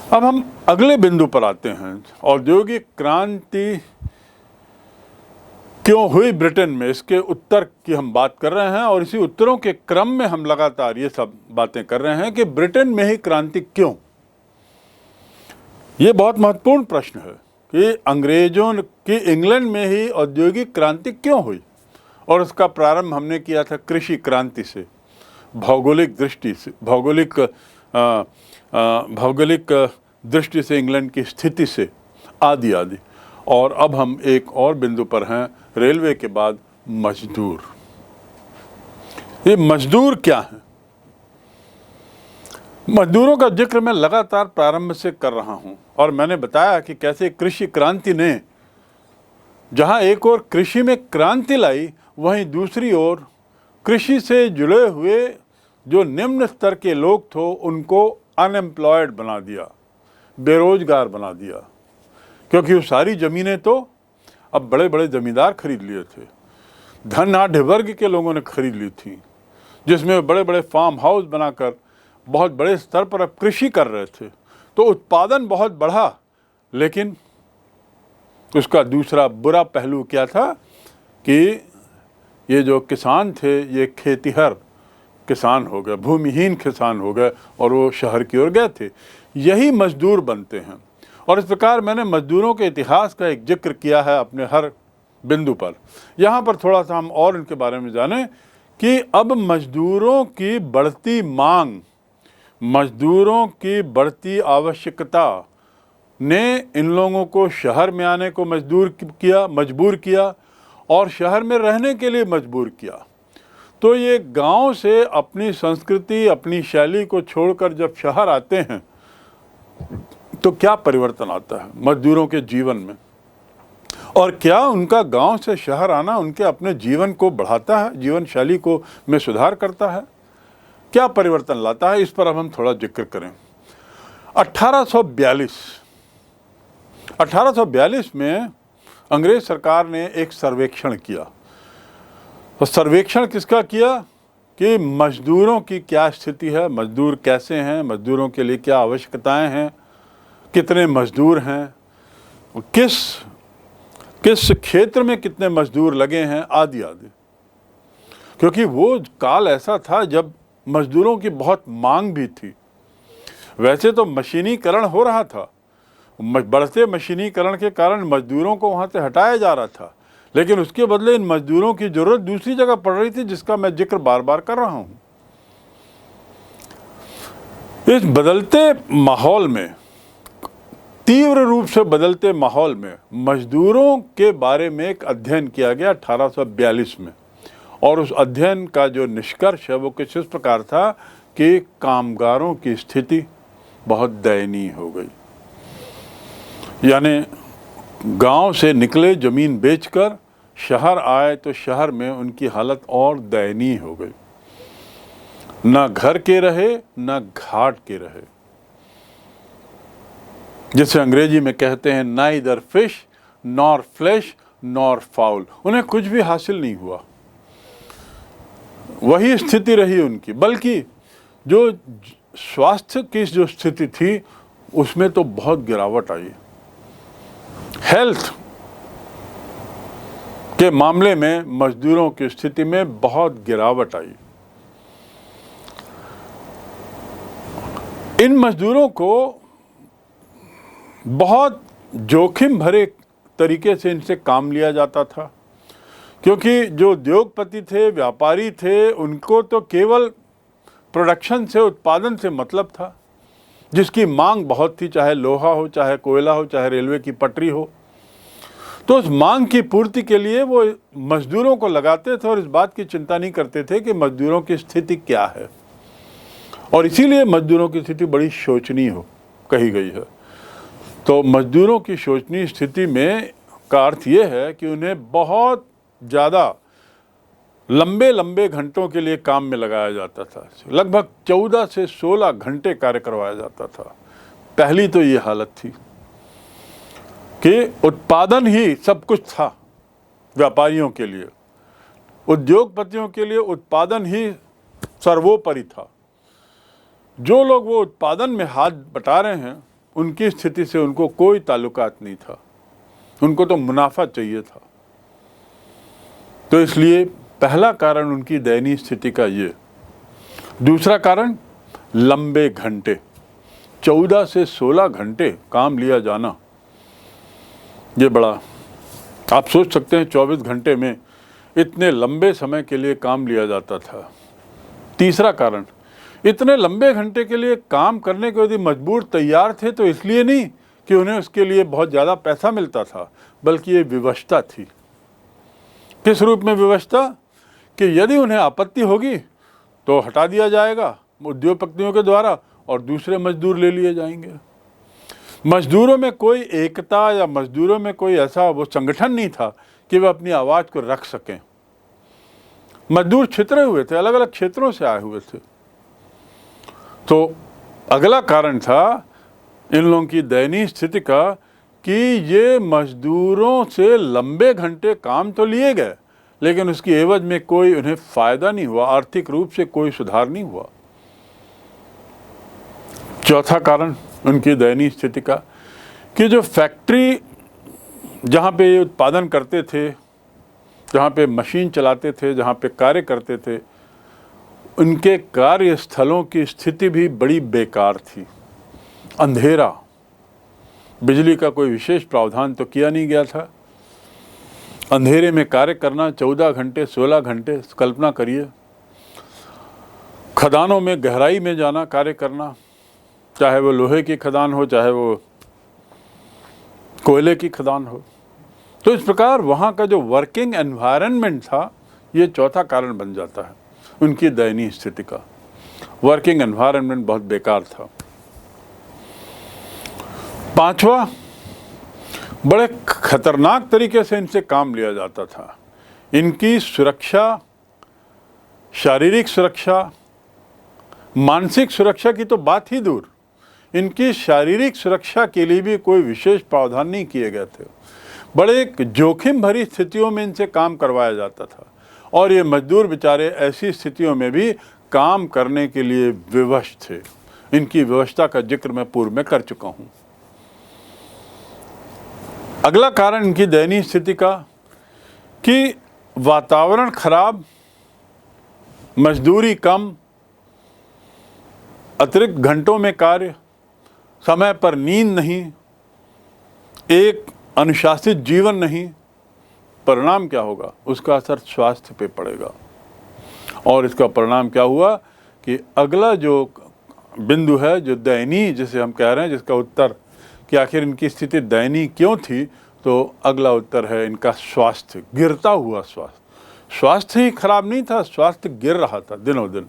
अब हम अगले बिंदु पर आते हैं। औद्योगिक क्रांति क्यों हुई ब्रिटेन में, इसके उत्तर की हम बात कर रहे हैं और इसी उत्तरों के क्रम में हम लगातार ये सब बातें कर रहे हैं कि ब्रिटेन में ही क्रांति क्यों। ये बहुत महत्वपूर्ण प्रश्न है कि अंग्रेजों की इंग्लैंड में ही औद्योगिक क्रांति क्यों हुई, और उसका प्रारंभ हमने किया था कृषि क्रांति से, भौगोलिक दृष्टि से, भौगोलिक दृष्टि से, इंग्लैंड की स्थिति से, आदि आदि। और अब हम एक और बिंदु पर हैं, रेलवे के बाद मजदूर। ये मजदूर क्या है? मजदूरों का जिक्र मैं लगातार प्रारंभ से कर रहा हूं और मैंने बताया कि कैसे कृषि क्रांति ने जहां एक ओर कृषि में क्रांति लाई, वहीं दूसरी ओर कृषि से जुड़े हुए जो निम्न स्तर के लोग थे उनको अनएम्प्लॉयड बना दिया, बेरोजगार बना दिया, क्योंकि वो सारी ज़मीनें तो अब बड़े बड़े ज़मींदार खरीद लिए थे, धनाढ्य वर्ग के लोगों ने खरीद ली थी, जिसमें बड़े बड़े फार्म हाउस बनाकर बहुत बड़े स्तर पर अब कृषि कर रहे थे। तो उत्पादन बहुत बढ़ा, लेकिन उसका दूसरा बुरा पहलू क्या था कि ये जो किसान थे ये खेतिहर किसान हो गए, भूमिहीन किसान हो गए और वो शहर की ओर गए थे। यही मजदूर बनते हैं। और इस प्रकार मैंने मजदूरों के इतिहास का एक जिक्र किया है अपने हर बिंदु पर। यहाँ पर थोड़ा सा हम और इनके बारे में जानें कि अब मजदूरों की बढ़ती मांग, मजदूरों की बढ़ती आवश्यकता ने इन लोगों को शहर में आने को मजबूर किया और शहर में रहने के लिए मजबूर किया। तो ये गांव से अपनी संस्कृति, अपनी शैली को छोड़कर जब शहर आते हैं तो क्या परिवर्तन आता है मजदूरों के जीवन में, और क्या उनका गांव से शहर आना उनके अपने जीवन को बढ़ाता है, जीवन शैली को में सुधार करता है, क्या परिवर्तन लाता है? इस पर अब हम थोड़ा जिक्र करें। 1842 में अंग्रेज सरकार ने एक सर्वेक्षण किया। तो सर्वेक्षण किसका किया कि मजदूरों की क्या स्थिति है, मजदूर कैसे हैं, मजदूरों के लिए क्या आवश्यकताएं हैं, कितने मजदूर हैं, किस क्षेत्र में कितने मजदूर लगे हैं, आदि आदि। क्योंकि वो काल ऐसा था जब मजदूरों की बहुत मांग भी थी। वैसे तो मशीनीकरण हो रहा था, बढ़ते मशीनीकरण के कारण मजदूरों को वहाँ से हटाया जा रहा था, लेकिन उसके बदले इन मजदूरों की जरूरत दूसरी जगह पड़ रही थी, जिसका मैं जिक्र बार बार कर रहा हूँ। इस बदलते माहौल में, तीव्र रूप से बदलते माहौल में, मजदूरों के बारे में एक अध्ययन किया गया 1842 में, और उस अध्ययन का जो निष्कर्ष है वो कुछ इस प्रकार था कि कामगारों की स्थिति बहुत दयनीय हो गई। यानी गांव से निकले, जमीन बेचकर शहर आए तो शहर में उनकी हालत और दयनीय हो गई। ना घर के रहे, ना घाट के रहे, जिसे अंग्रेजी में कहते हैं neither fish nor flash nor foul. उन्हें कुछ भी हासिल नहीं हुआ, वही स्थिति रही उनकी। बल्कि जो स्वास्थ्य की जो स्थिति थी उसमें तो बहुत गिरावट आई। हेल्थ के मामले में मजदूरों की स्थिति में बहुत गिरावट आई। इन मजदूरों को बहुत जोखिम भरे तरीके से इनसे काम लिया जाता था, क्योंकि जो उद्योगपति थे, व्यापारी थे, उनको तो केवल प्रोडक्शन से, उत्पादन से मतलब था, जिसकी मांग बहुत थी, चाहे लोहा हो, चाहे कोयला हो, चाहे रेलवे की पटरी हो। तो उस मांग की पूर्ति के लिए वो मजदूरों को लगाते थे और इस बात की चिंता नहीं करते थे कि मजदूरों की स्थिति क्या है। और इसीलिए मजदूरों की स्थिति बड़ी शोचनीय कही गई है। तो मजदूरों की शोचनीय स्थिति में का अर्थ ये है कि उन्हें बहुत ज़्यादा लंबे लंबे घंटों के लिए काम में लगाया जाता था। लगभग 14 से 16 घंटे कार्य करवाया जाता था। पहली तो ये हालत थी कि उत्पादन ही सब कुछ था व्यापारियों के लिए, उद्योगपतियों के लिए उत्पादन ही सर्वोपरि था। जो लोग वो उत्पादन में हाथ बटा रहे हैं उनकी स्थिति से उनको कोई ताल्लुकात नहीं था, उनको तो मुनाफा चाहिए था। तो इसलिए पहला कारण उनकी दयनीय स्थिति का ये। दूसरा कारण लंबे घंटे, 14 से 16 घंटे काम लिया जाना, ये बड़ा, आप सोच सकते हैं 24 घंटे में इतने लंबे समय के लिए काम लिया जाता था। तीसरा कारण, इतने लंबे घंटे के लिए काम करने को यदि मजबूर तैयार थे तो इसलिए नहीं कि उन्हें उसके लिए बहुत ज़्यादा पैसा मिलता था, बल्कि ये विवशता थी। किस रूप में विवशता? कि यदि उन्हें आपत्ति होगी तो हटा दिया जाएगा उद्योगपतियों के द्वारा और दूसरे मजदूर ले लिए जाएंगे। मजदूरों में कोई एकता या मजदूरों में कोई ऐसा वो संगठन नहीं था कि वे अपनी आवाज़ को रख सकें। मजदूर छितरे हुए थे, अलग अलग क्षेत्रों से आए हुए थे। तो अगला कारण था इन लोगों की दयनीय स्थिति का कि ये मजदूरों से लंबे घंटे काम तो लिए गए, लेकिन उसकी एवज में कोई उन्हें फ़ायदा नहीं हुआ, आर्थिक रूप से कोई सुधार नहीं हुआ। चौथा कारण उनकी दयनीय स्थिति का कि जो फैक्ट्री जहाँ पे ये उत्पादन करते थे, जहाँ पे मशीन चलाते थे, जहाँ पे कार्य करते थे, उनके कार्यस्थलों की स्थिति भी बड़ी बेकार थी। अंधेरा, बिजली का कोई विशेष प्रावधान तो किया नहीं गया था। अंधेरे में कार्य करना 14 घंटे 16 घंटे, कल्पना करिए। खदानों में गहराई में जाना, कार्य करना, चाहे वो लोहे की खदान हो, चाहे वो कोयले की खदान हो। तो इस प्रकार वहाँ का जो वर्किंग एनवायरनमेंट था, ये चौथा कारण बन जाता है उनकी दयनीय स्थिति का। वर्किंग एनवायरनमेंट बहुत बेकार था। पांचवा, बड़े खतरनाक तरीके से इनसे काम लिया जाता था। इनकी सुरक्षा, शारीरिक सुरक्षा, मानसिक सुरक्षा की तो बात ही दूर, इनकी शारीरिक सुरक्षा के लिए भी कोई विशेष प्रावधान नहीं किए गए थे। बड़े जोखिम भरी स्थितियों में इनसे काम करवाया जाता था और ये मजदूर बेचारे ऐसी स्थितियों में भी काम करने के लिए विवश थे। इनकी व्यवस्था का जिक्र मैं पूर्व में कर चुका हूँ। अगला कारण इनकी दयनीय स्थिति का कि वातावरण खराब, मजदूरी कम, अतिरिक्त घंटों में कार्य, समय पर नींद नहीं, एक अनुशासित जीवन नहीं। परिणाम क्या होगा? उसका असर स्वास्थ्य पे पड़ेगा। और इसका परिणाम क्या हुआ कि अगला जो बिंदु है, जो दयनीय जिसे हम कह रहे हैं, जिसका उत्तर कि आखिर इनकी स्थिति दयनीय क्यों थी, तो अगला उत्तर है इनका स्वास्थ्य, गिरता हुआ स्वास्थ्य। स्वास्थ्य ही खराब नहीं था, स्वास्थ्य गिर रहा था दिनों दिन।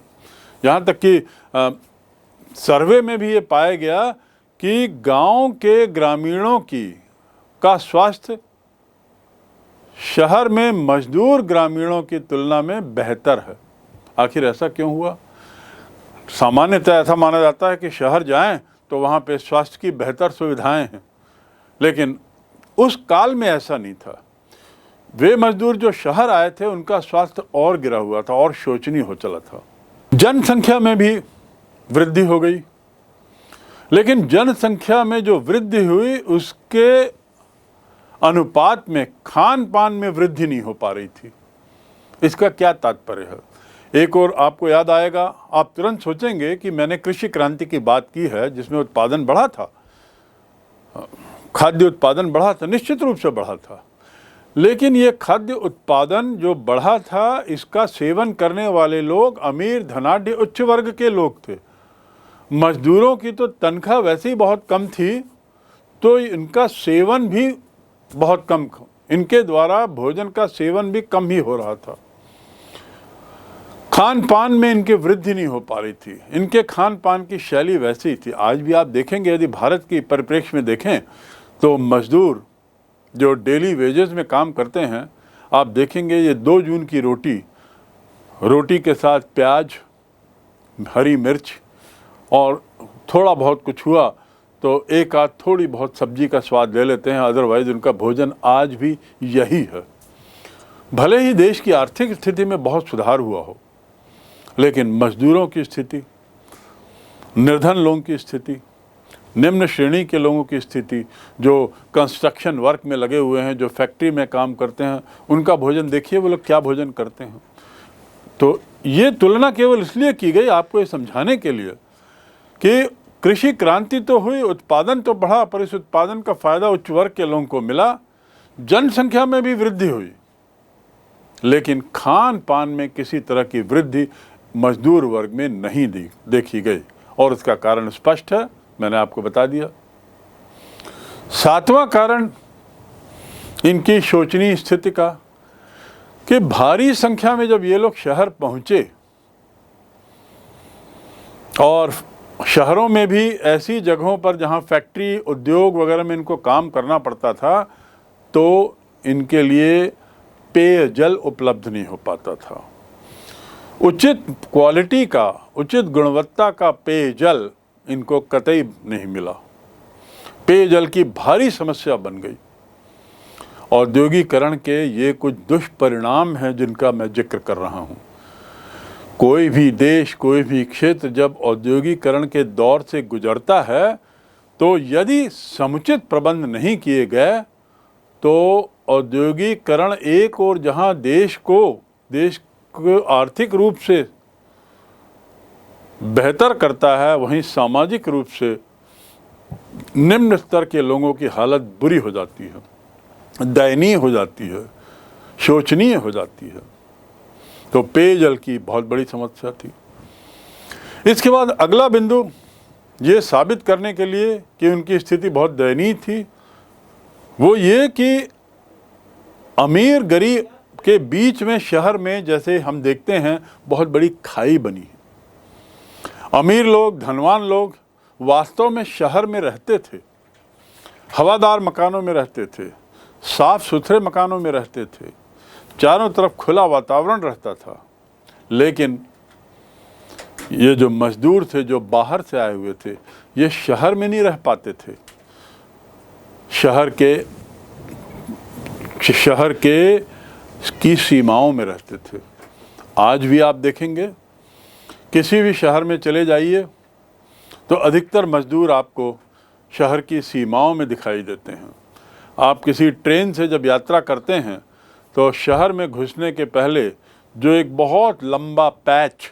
यहाँ तक कि सर्वे में भी ये पाया गया कि गांव के ग्रामीणों का स्वास्थ्य शहर में मजदूर ग्रामीणों की तुलना में बेहतर है। आखिर ऐसा क्यों हुआ? सामान्यतः ऐसा माना जाता है कि शहर जाएं तो वहाँ पे स्वास्थ्य की बेहतर सुविधाएं हैं, लेकिन उस काल में ऐसा नहीं था। वे मजदूर जो शहर आए थे उनका स्वास्थ्य और गिरा हुआ था और शोचनीय हो चला था। जनसंख्या में भी वृद्धि हो गई, लेकिन जनसंख्या में जो वृद्धि हुई उसके अनुपात में खान पान में वृद्धि नहीं हो पा रही थी। इसका क्या तात्पर्य है? एक और आपको याद आएगा, आप तुरंत सोचेंगे कि मैंने कृषि क्रांति की बात की है जिसमें उत्पादन बढ़ा था, खाद्य उत्पादन बढ़ा था, निश्चित रूप से बढ़ा था। लेकिन ये खाद्य उत्पादन जो बढ़ा था, इसका सेवन करने वाले लोग अमीर, धनाढ्य, उच्च वर्ग के लोग थे। मजदूरों की तो तनख्वाह वैसे ही बहुत कम थी, तो इनका सेवन भी बहुत कम, इनके द्वारा भोजन का सेवन भी कम ही हो रहा था। खान पान में इनकी वृद्धि नहीं हो पा रही थी। इनके खान पान की शैली वैसी ही थी। आज भी आप देखेंगे, यदि भारत की परिप्रेक्ष्य में देखें तो मजदूर जो डेली वेजेस में काम करते हैं, आप देखेंगे ये 2 जून की रोटी के साथ प्याज, हरी मिर्च और थोड़ा बहुत कुछ हुआ तो एक आध थोड़ी बहुत सब्जी का स्वाद ले लेते हैं। अदरवाइज उनका भोजन आज भी यही है। भले ही देश की आर्थिक स्थिति में बहुत सुधार हुआ हो, लेकिन मजदूरों की स्थिति, निर्धन लोगों की स्थिति, निम्न श्रेणी के लोगों की स्थिति, जो कंस्ट्रक्शन वर्क में लगे हुए हैं, जो फैक्ट्री में काम करते हैं, उनका भोजन देखिए वो लोग क्या भोजन करते हैं। तो ये तुलना केवल इसलिए की गई आपको ये समझाने के लिए कि कृषि क्रांति तो हुई, उत्पादन तो बढ़ा, पर इस उत्पादन का फायदा उच्च वर्ग के लोगों को मिला, जनसंख्या में भी वृद्धि हुई, लेकिन खान पान में किसी तरह की वृद्धि मजदूर वर्ग में नहीं देखी गई। और उसका कारण स्पष्ट है, मैंने आपको बता दिया। सातवां कारण इनकी शोचनीय स्थिति का, कि भारी संख्या में जब ये लोग शहर पहुंचे और शहरों में भी ऐसी जगहों पर जहां फैक्ट्री उद्योग वगैरह में इनको काम करना पड़ता था, तो इनके लिए पेयजल उपलब्ध नहीं हो पाता था। उचित क्वालिटी का, उचित गुणवत्ता का पेयजल इनको कतई नहीं मिला। पेयजल की भारी समस्या बन गई। औद्योगिकरण के ये कुछ दुष्परिणाम हैं जिनका मैं जिक्र कर रहा हूँ। कोई भी देश, कोई भी क्षेत्र जब औद्योगिकरण के दौर से गुजरता है, तो यदि समुचित प्रबंध नहीं किए गए तो औद्योगिकरण एक और जहाँ देश को आर्थिक रूप से बेहतर करता है, वहीं सामाजिक रूप से निम्न स्तर के लोगों की हालत बुरी हो जाती है, दयनीय हो जाती है, शोचनीय हो जाती है। तो पेयजल की बहुत बड़ी समस्या थी। इसके बाद अगला बिंदु ये साबित करने के लिए कि उनकी स्थिति बहुत दयनीय थी, वो ये कि अमीर गरीब के बीच में शहर में जैसे हम देखते हैं बहुत बड़ी खाई बनी है। अमीर लोग, धनवान लोग वास्तव में शहर में रहते थे, हवादार मकानों में रहते थे, साफ सुथरे मकानों में रहते थे, चारों तरफ खुला वातावरण रहता था। लेकिन ये जो मजदूर थे, जो बाहर से आए हुए थे, ये शहर में नहीं रह पाते थे। शहर की सीमाओं में रहते थे। आज भी आप देखेंगे, किसी भी शहर में चले जाइए तो अधिकतर मजदूर आपको शहर की सीमाओं में दिखाई देते हैं। आप किसी ट्रेन से जब यात्रा करते हैं तो शहर में घुसने के पहले जो एक बहुत लंबा पैच,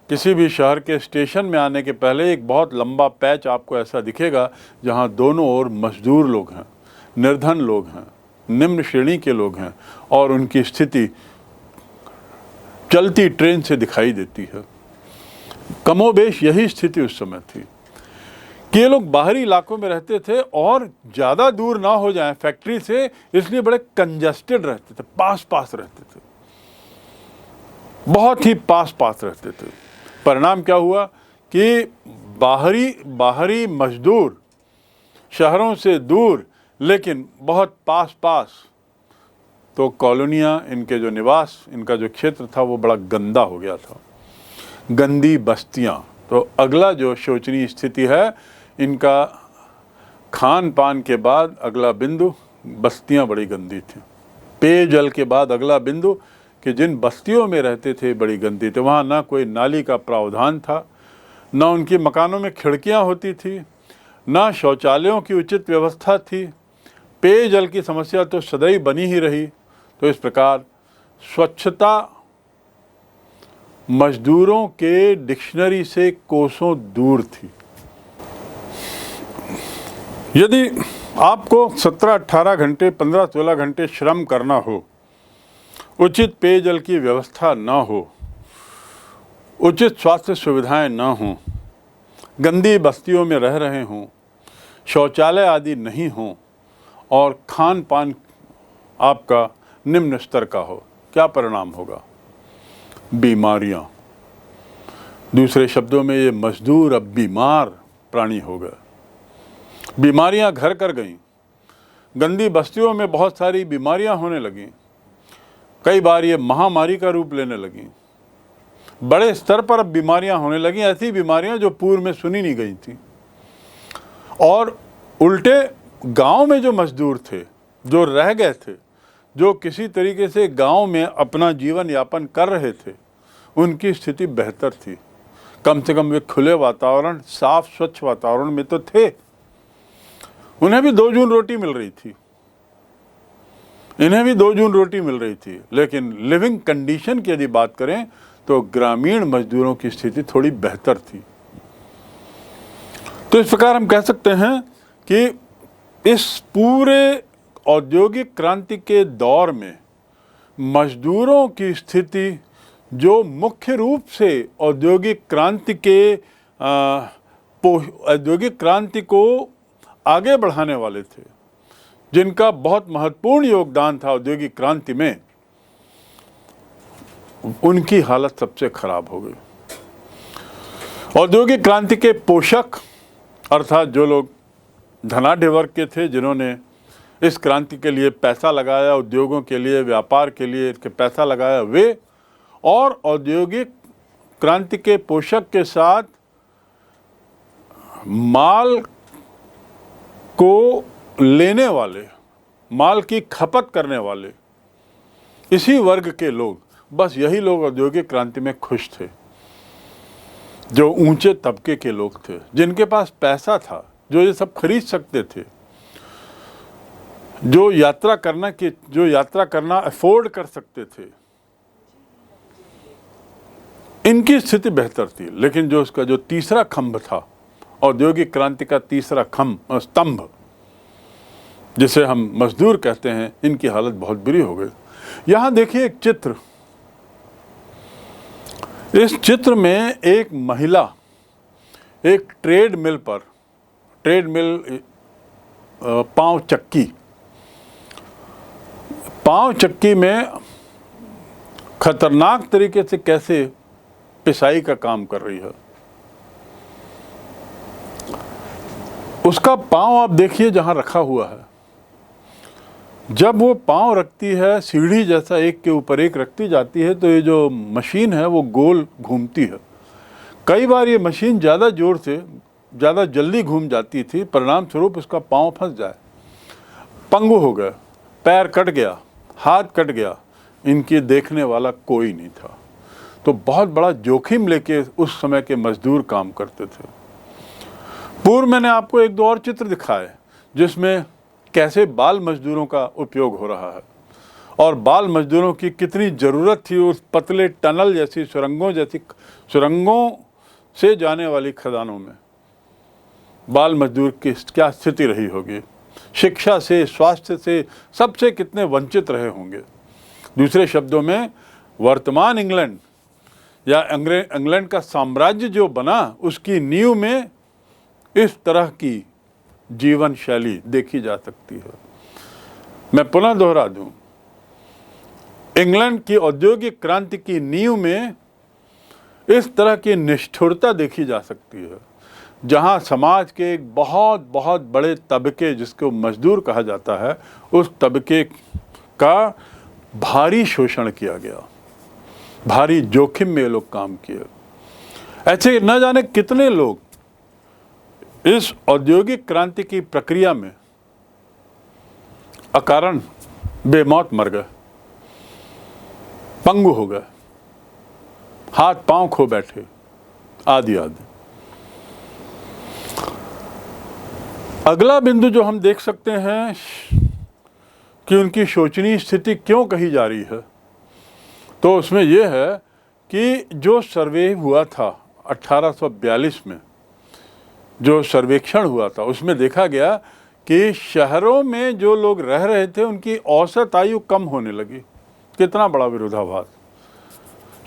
किसी भी शहर के स्टेशन में आने के पहले एक बहुत लंबा पैच आपको ऐसा दिखेगा जहां दोनों ओर मजदूर लोग हैं, निर्धन लोग हैं, निम्न श्रेणी के लोग हैं, और उनकी स्थिति चलती ट्रेन से दिखाई देती है। कमोबेश यही स्थिति उस समय थी कि ये लोग बाहरी इलाकों में रहते थे और ज़्यादा दूर ना हो जाएं फैक्ट्री से, इसलिए बड़े कंजस्टेड रहते थे, पास पास रहते थे, बहुत ही पास पास रहते थे। परिणाम क्या हुआ कि बाहरी मजदूर शहरों से दूर लेकिन बहुत पास पास, तो कॉलोनियाँ, इनके जो निवास, इनका जो क्षेत्र था वो बड़ा गंदा हो गया था, गंदी बस्तियाँ। तो अगला जो शोचनीय स्थिति है इनका, खान पान के बाद अगला बिंदु बस्तियाँ बड़ी गंदी थी। पेयजल के बाद अगला बिंदु कि जिन बस्तियों में रहते थे बड़ी गंदी थी। वहाँ ना कोई नाली का प्रावधान था, ना उनके मकानों में खिड़कियाँ होती थी, ना शौचालयों की उचित व्यवस्था थी। पेयजल की समस्या तो सदैव बनी ही रही। तो इस प्रकार स्वच्छता मजदूरों के डिक्शनरी से कोसों दूर थी। यदि आपको 17-18 घंटे, 15-16 घंटे श्रम करना हो, उचित पेयजल की व्यवस्था ना हो, उचित स्वास्थ्य सुविधाएं ना हों, गंदी बस्तियों में रह रहे हों, शौचालय आदि नहीं हों और खान पान आपका निम्न स्तर का हो, क्या परिणाम होगा? बीमारियां। दूसरे शब्दों में ये मजदूर अब बीमार प्राणी हो गए। बीमारियां घर कर गईं। गंदी बस्तियों में बहुत सारी बीमारियां होने लगीं। कई बार ये महामारी का रूप लेने लगीं। बड़े स्तर पर अब बीमारियां होने लगीं, ऐसी बीमारियां जो पूर्व में सुनी नहीं गई थी। और उल्टे गांव में जो मजदूर थे, जो रह गए थे, जो किसी तरीके से गांव में अपना जीवन यापन कर रहे थे, उनकी स्थिति बेहतर थी। कम से कम वे खुले वातावरण, साफ स्वच्छ वातावरण में तो थे। उन्हें भी 2 जून रोटी मिल रही थी, इन्हें भी 2 जून रोटी मिल रही थी। लेकिन लिविंग कंडीशन की यदि बात करें तो ग्रामीण मजदूरों की स्थिति थोड़ी बेहतर थी। तो इस प्रकार हम कह सकते हैं कि इस पूरे औद्योगिक क्रांति के दौर में मजदूरों की स्थिति, जो मुख्य रूप से औद्योगिक क्रांति को आगे बढ़ाने वाले थे, जिनका बहुत महत्वपूर्ण योगदान था औद्योगिक क्रांति में, उनकी हालत सबसे खराब हो गई। औद्योगिक क्रांति के पोषक अर्थात जो लोग धनाढ्य वर्ग के थे, जिन्होंने इस क्रांति के लिए पैसा लगाया, उद्योगों के लिए, व्यापार के लिए इसके पैसा लगाया, वे और औद्योगिक क्रांति के पोषक के साथ माल को लेने वाले, माल की खपत करने वाले, इसी वर्ग के लोग, बस यही लोग औद्योगिक क्रांति में खुश थे। जो ऊंचे तबके के लोग थे, जिनके पास पैसा था, जो ये सब खरीद सकते थे, जो यात्रा करना अफोर्ड कर सकते थे, इनकी स्थिति बेहतर थी। लेकिन जो उसका जो तीसरा खंभ था, औद्योगिक क्रांति का तीसरा स्तंभ, जिसे हम मजदूर कहते हैं, इनकी हालत बहुत बुरी हो गई। यहां देखिए एक चित्र। इस चित्र में एक महिला एक ट्रेड मिल पांव चक्की में खतरनाक तरीके से कैसे पिसाई का काम कर रही है। उसका पांव आप देखिए जहां रखा हुआ है। जब वो पांव रखती है, सीढ़ी जैसा एक के ऊपर एक रखती जाती है, तो ये जो मशीन है वो गोल घूमती है। कई बार ये मशीन ज़्यादा जोर से, ज़्यादा जल्दी घूम जाती थी, परिणाम स्वरूप उसका पांव फंस जाए, पंगु हो गया, पैर कट गया, हाथ कट गया, इनकी देखने वाला कोई नहीं था। तो बहुत बड़ा जोखिम लेके उस समय के मजदूर काम करते थे। पूर्व मैंने आपको 1-2 और चित्र दिखाए जिसमें कैसे बाल मजदूरों का उपयोग हो रहा है और बाल मजदूरों की कितनी ज़रूरत थी उस पतले टनल जैसी सुरंगों से जाने वाली खदानों में। बाल मजदूर की क्या स्थिति रही होगी, शिक्षा से, स्वास्थ्य से, सबसे कितने वंचित रहे होंगे। दूसरे शब्दों में, वर्तमान इंग्लैंड या इंग्लैंड का साम्राज्य जो बना, उसकी नींव में इस तरह की जीवन शैली देखी जा सकती है। मैं पुनः दोहरा दूं, इंग्लैंड की औद्योगिक क्रांति की नींव में इस तरह की निष्ठुरता देखी जा सकती है, जहां समाज के एक बहुत बहुत बड़े तबके, जिसको मजदूर कहा जाता है, उस तबके का भारी शोषण किया गया, भारी जोखिम में लोग काम किए। ऐसे न जाने कितने लोग इस औद्योगिक क्रांति की प्रक्रिया में अकारण बेमौत मर गए, पंगु हो गए, हाथ पांव खो बैठे, आदि आदि। अगला बिंदु जो हम देख सकते हैं कि उनकी शोचनीय स्थिति क्यों कही जा रही है, तो उसमें यह है कि जो सर्वे हुआ था 1842 में, जो सर्वेक्षण हुआ था, उसमें देखा गया कि शहरों में जो लोग रह रहे थे उनकी औसत आयु कम होने लगी। कितना बड़ा विरोधाभास।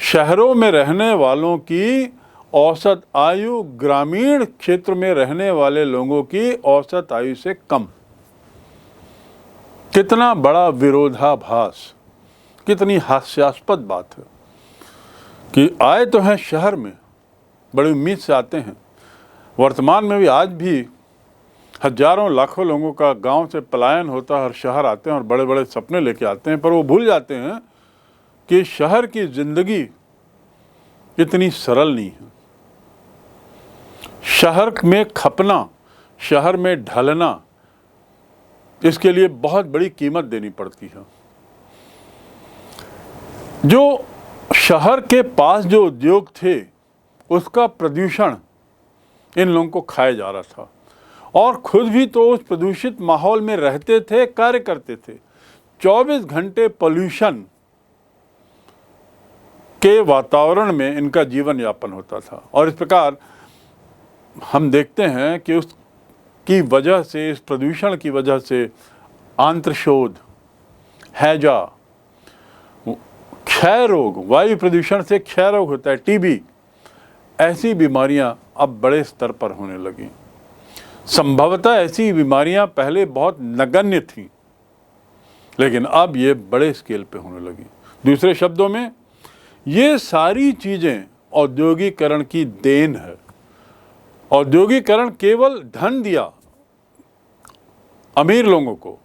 शहरों में रहने वालों की औसत आयु ग्रामीण क्षेत्र में रहने वाले लोगों की औसत आयु से कम। कितना बड़ा विरोधाभास, कितनी हास्यास्पद बात है कि आए तो हैं शहर में, बड़ी उम्मीद से आते हैं। वर्तमान में भी आज भी हजारों लाखों लोगों का गांव से पलायन होता है और शहर आते हैं और बड़े बड़े सपने लेके आते हैं, पर वो भूल जाते हैं कि शहर की जिंदगी इतनी सरल नहीं है। शहर में खपना, शहर में ढलना, इसके लिए बहुत बड़ी कीमत देनी पड़ती है। जो शहर के पास जो उद्योग थे उसका प्रदूषण इन लोगों को खाया जा रहा था, और खुद भी तो उस प्रदूषित माहौल में रहते थे, कार्य करते थे। 24 घंटे पोल्यूशन के वातावरण में इनका जीवन यापन होता था। और इस प्रकार हम देखते हैं कि उसकी वजह से, इस प्रदूषण की वजह से आंत्रशोथ, हैजा, क्षय रोग, वायु प्रदूषण से क्षय रोग होता है, टीबी, ऐसी बीमारियां अब बड़े स्तर पर होने लगी। संभवतः ऐसी बीमारियां पहले बहुत नगण्य थीं, लेकिन अब ये बड़े स्केल पे होने लगी। दूसरे शब्दों में, ये सारी चीज़ें औद्योगिकरण की देन है। औद्योगिकरण केवल धन दिया, अमीर लोगों को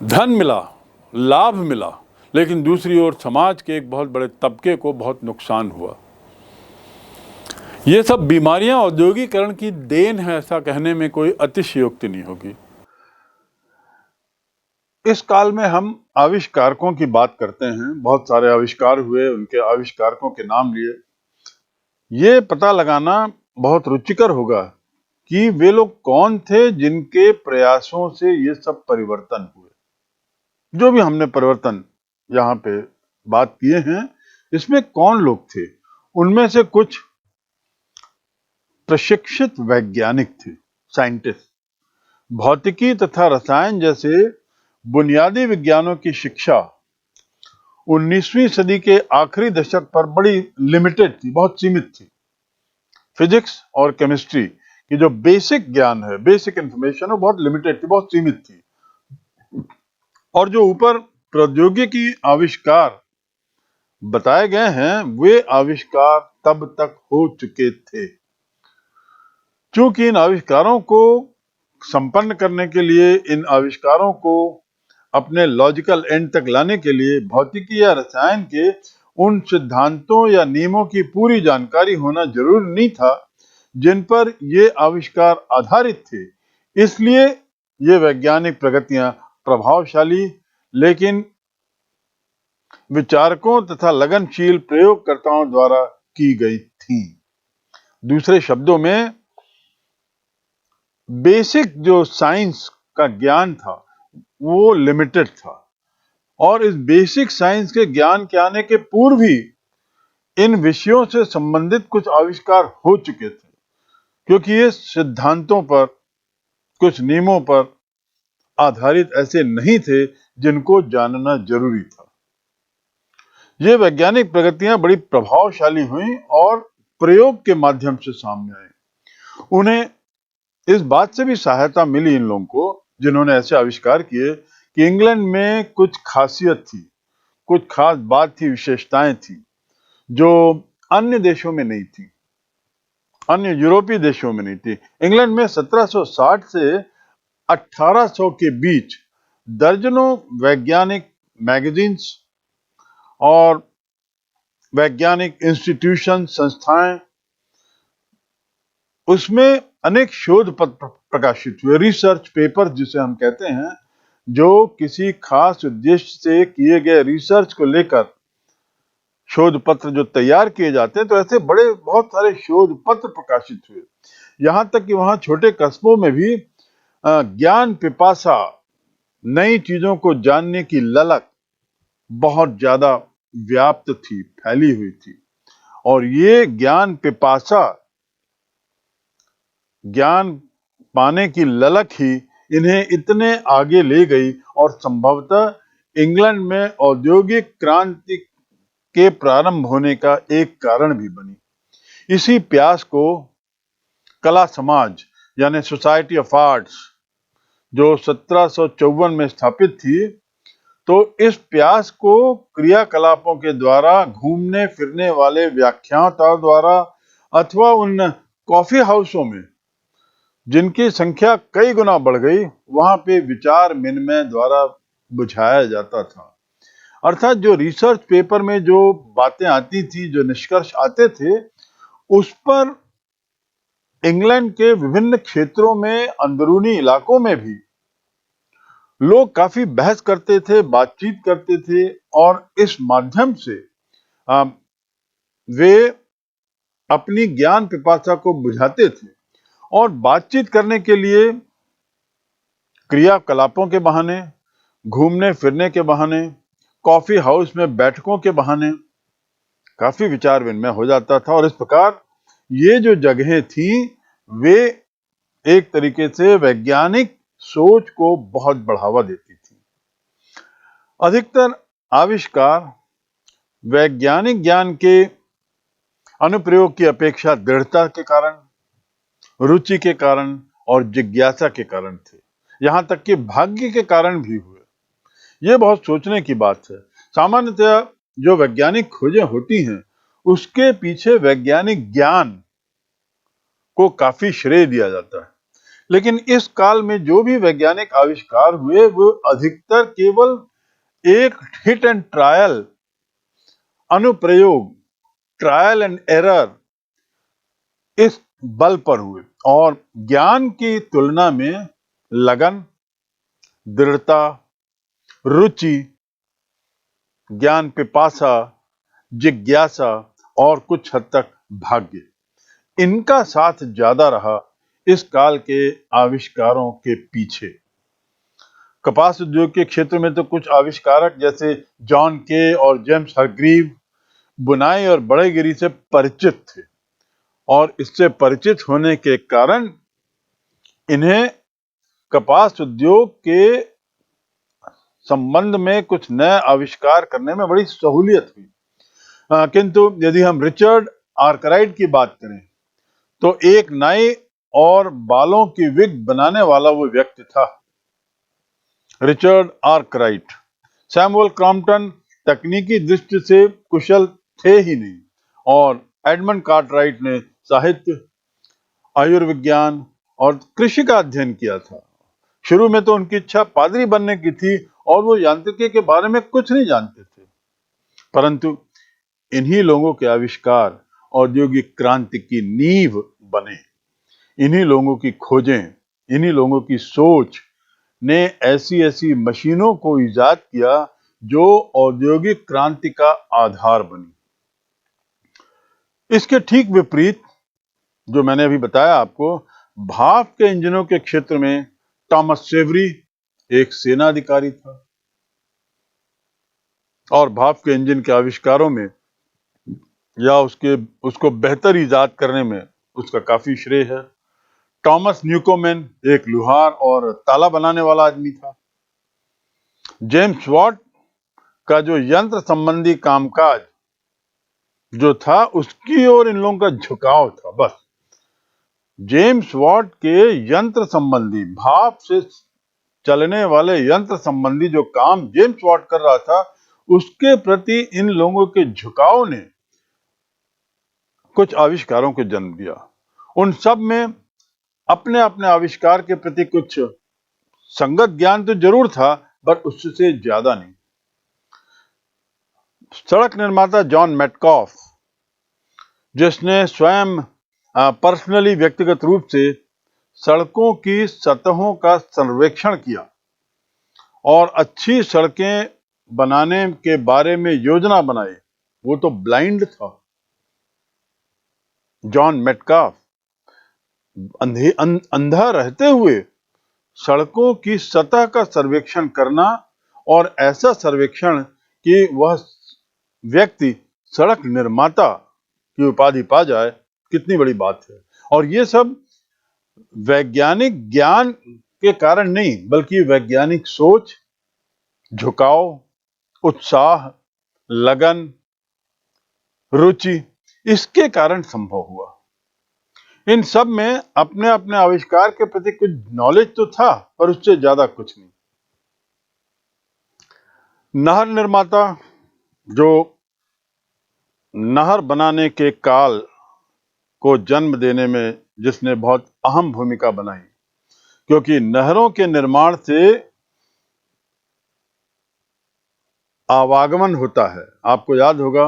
धन मिला, लाभ मिला, लेकिन दूसरी ओर समाज के एक बहुत बड़े तबके को बहुत नुकसान हुआ। ये सब बीमारियां औद्योगिकरण की देन है, ऐसा कहने में कोई अतिशयोक्ति नहीं होगी। इस काल में हम आविष्कारकों की बात करते हैं। बहुत सारे आविष्कार हुए, उनके आविष्कारकों के नाम लिए। ये पता लगाना बहुत रुचिकर होगा कि वे लोग कौन थे जिनके प्रयासों से ये सब परिवर्तन हुए। जो भी हमने परिवर्तन यहाँ पे बात किए हैं, इसमें कौन लोग थे। उनमें से कुछ प्रशिक्षित वैज्ञानिक थे, साइंटिस्ट। भौतिकी तथा रसायन जैसे बुनियादी विज्ञानों की शिक्षा 19वीं सदी के आखिरी दशक पर बड़ी लिमिटेड थी, बहुत सीमित थी। फिजिक्स और केमिस्ट्री की जो बेसिक ज्ञान है, बेसिक इंफॉर्मेशन, वो बहुत लिमिटेड थी, बहुत सीमित थी। और जो ऊपर प्रौद्योगिकी आविष्कार बताए गए हैं, वे आविष्कार तब तक हो चुके थे। चूंकि इन आविष्कारों को संपन्न करने के लिए, इन आविष्कारों को अपने लॉजिकल एंड तक लाने के लिए भौतिकी या रसायन के उन सिद्धांतों या नियमों की पूरी जानकारी होना जरूरी नहीं था जिन पर ये आविष्कार आधारित थे। इसलिए ये वैज्ञानिक प्रगतियां प्रभावशाली लेकिन विचारकों तथा लगनशील प्रयोगकर्ताओं द्वारा की गई थीं। दूसरे शब्दों में, बेसिक जो साइंस का ज्ञान था वो लिमिटेड था, और इस बेसिक साइंस के ज्ञान के आने के पूर्व ही इन विषयों से संबंधित कुछ आविष्कार हो चुके थे, क्योंकि ये सिद्धांतों पर, कुछ नियमों पर आधारित ऐसे नहीं थे जिनको जानना जरूरी था। ये वैज्ञानिक प्रगतियां बड़ी प्रभावशाली हुई और प्रयोग के माध्यम से सामने आई। उन्हें इस बात से भी सहायता मिली, इन लोगों को जिन्होंने ऐसे आविष्कार किए, कि इंग्लैंड में कुछ खासियत थी, कुछ खास बात थी, विशेषताएं थी जो अन्य देशों में नहीं थी, अन्य यूरोपीय देशों में नहीं थी। इंग्लैंड में 1760 से 1800 के बीच दर्जनों वैज्ञानिक मैगजीन्स और वैज्ञानिक इंस्टीट्यूशन, संस्थाएं, उसमें अनेक शोध पत्र प्रकाशित हुए, रिसर्च पेपर जिसे हम कहते हैं, जो किसी खास उद्देश्य से किए गए रिसर्च को लेकर शोध पत्र जो तैयार किए जाते हैं। तो ऐसे बड़े बहुत सारे शोध पत्र प्रकाशित हुए, यहां तक कि वहां छोटे कस्बों में भी ज्ञान पिपासा, नई चीजों को जानने की ललक बहुत ज्यादा व्याप्त थी, फैली हुई थी। और ये ज्ञान पिपासा, ज्ञान पाने की ललक ही इन्हें इतने आगे ले गई और संभवतः इंग्लैंड में औद्योगिक क्रांति के प्रारंभ होने का एक कारण भी बनी। इसी प्यास को कला समाज यानी सोसाइटी ऑफ आर्ट्स, जो 1754 में स्थापित थी, तो इस प्यास को क्रियाकलापों के द्वारा, घूमने फिरने वाले व्याख्याताओं द्वारा, अथवा उन कॉफी हाउसों में जिनकी संख्या कई गुना बढ़ गई, वहां पे विचार विनिमय द्वारा बुझाया जाता था। अर्थात जो रिसर्च पेपर में जो बातें आती थी, जो निष्कर्ष आते थे, उस पर इंग्लैंड के विभिन्न क्षेत्रों में, अंदरूनी इलाकों में भी लोग काफी बहस करते थे, बातचीत करते थे, और इस माध्यम से वे अपनी ज्ञान पिपासा को बुझाते थे और बातचीत करने के लिए क्रियाकलापों के बहाने, घूमने फिरने के बहाने, कॉफी हाउस में बैठकों के बहाने काफी विचार विनिमय हो जाता था। और इस प्रकार ये जो जगहें थी वे एक तरीके से वैज्ञानिक सोच को बहुत बढ़ावा देती थी। अधिकतर आविष्कार वैज्ञानिक ज्ञान के अनुप्रयोग की अपेक्षा दृढ़ता के कारण, रुचि के कारण और जिज्ञासा के कारण थे। यहां तक कि भाग्य के कारण भी हुए। यह बहुत सोचने की बात है। सामान्यतः जो वैज्ञानिक खोजें होती हैं उसके पीछे वैज्ञानिक ज्ञान को काफी श्रेय दिया जाता है, लेकिन इस काल में जो भी वैज्ञानिक आविष्कार हुए वो अधिकतर केवल एक हिट एंड ट्रायल अनुप्रयोग, ट्रायल एंड एरर, इस बल पर हुए और ज्ञान की तुलना में लगन, दृढ़ता, रुचि, ज्ञान पिपासा, जिज्ञासा और कुछ हद तक भाग्य, इनका साथ ज्यादा रहा इस काल के आविष्कारों के पीछे। कपास उद्योग के क्षेत्र में तो कुछ आविष्कारक जैसे जॉन के और जेम्स हरग्रीव बुनाई और बढ़ईगिरी से परिचित थे और इससे परिचित होने के कारण इन्हें कपास उद्योग के संबंध में कुछ नए आविष्कार करने में बड़ी सहूलियत हुई। किंतु यदि हम रिचर्ड आर्कराइट की बात करें तो एक नाई और बालों की विग बनाने वाला वो व्यक्ति था, रिचर्ड आर्कराइट। सैमुअल क्रॉम्पटन तकनीकी दृष्टि से कुशल थे ही नहीं और एडमंड कार्टराइट ने साहित्य, आयुर्विज्ञान और कृषि का अध्ययन किया था। शुरू में तो उनकी इच्छा पादरी बनने की थी और वो यांत्रिकी के बारे में कुछ नहीं जानते थे, परंतु इन्हीं लोगों के आविष्कार औद्योगिक क्रांति की नींव बने। इन्हीं लोगों की खोजें, इन्हीं लोगों की सोच ने ऐसी ऐसी मशीनों को इजाद किया जो औद्योगिक क्रांति का आधार बनी। इसके ठीक विपरीत जो मैंने अभी बताया आपको, भाप के इंजनों के क्षेत्र में थॉमस सेवरी एक सेना अधिकारी था और भाप के इंजन के आविष्कारों में या उसको बेहतर इजाद करने में उसका काफी श्रेय है। टॉमस न्यूकोमेन एक लुहार और ताला बनाने वाला आदमी था। जेम्स वॉट का जो यंत्र संबंधी कामकाज जो था उसकी ओर इन लोगों का झुकाव था। बस जेम्स वॉट के यंत्र संबंधी, भाप से चलने वाले यंत्र संबंधी जो काम जेम्स वॉट कर रहा था उसके प्रति इन लोगों के झुकाव ने कुछ आविष्कारों को जन्म दिया। उन सब में अपने अपने आविष्कार के प्रति कुछ संगत ज्ञान तो जरूर था, पर उससे ज्यादा नहीं। सड़क निर्माता जॉन मेटकॉफ, जिसने स्वयं पर्सनली व्यक्तिगत रूप से सड़कों की सतहों का सर्वेक्षण किया और अच्छी सड़कें बनाने के बारे में योजना बनाई, वो तो ब्लाइंड था। जॉन मेटकॉफ अंधा रहते हुए सड़कों की सतह का सर्वेक्षण करना और ऐसा सर्वेक्षण कि वह व्यक्ति सड़क निर्माता की उपाधि पा जाए, कितनी बड़ी बात है। और ये सब वैज्ञानिक ज्ञान के कारण नहीं, बल्कि वैज्ञानिक सोच, झुकाव, उत्साह, लगन, रुचि, इसके कारण संभव हुआ। इन सब में अपने अपने आविष्कार के प्रति कुछ नॉलेज तो था, पर उससे ज्यादा कुछ नहीं। नहर निर्माता, जो नहर बनाने के काल को जन्म देने में जिसने बहुत अहम भूमिका बनाई, क्योंकि नहरों के निर्माण से आवागमन होता है, आपको याद होगा,